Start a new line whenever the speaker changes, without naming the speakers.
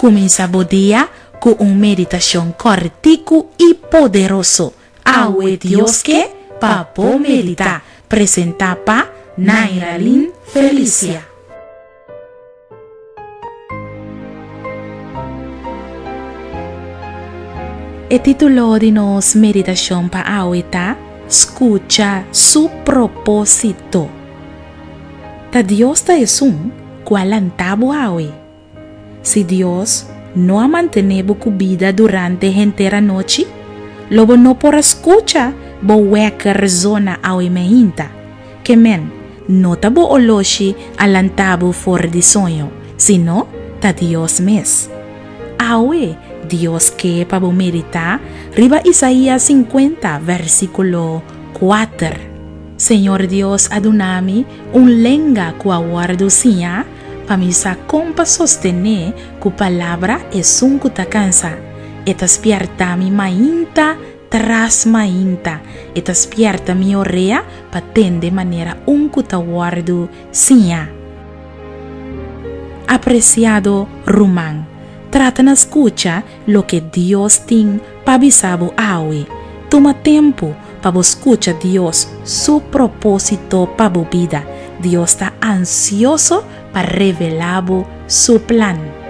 Comienza el día con una meditación cortico y poderoso. Awe Dios que papo medita. Presenta pa Nairalyn Felicia. El título de nuestra meditación para hoy está Escucha su propósito. Ta Dios ta es un cual antabo hoy. Si Dios no ha mantenido tu vida durante entera noche, luego no por escuchar bo hueca rezona hoy me hinta. Que men, no ta bo oloshi alantabo fuera de sueño, sino ta Dios mes. Hoy Dios que para meditar, riba Isaías 50, versículo 4. Señor Dios, adunami un lenga que aguardo siya, para mi compa sostener que palabra es un cutacansa. Etas pierta mi mainta tras mainta. Etas pierta mi orea para tende manera un cutaguardo siya. Apreciado Rumán. Trata de escuchar lo que Dios tiene para avisar hoy. Toma tiempo para escuchar Dios, su propósito para tu vida. Dios está ansioso para revelar su plan.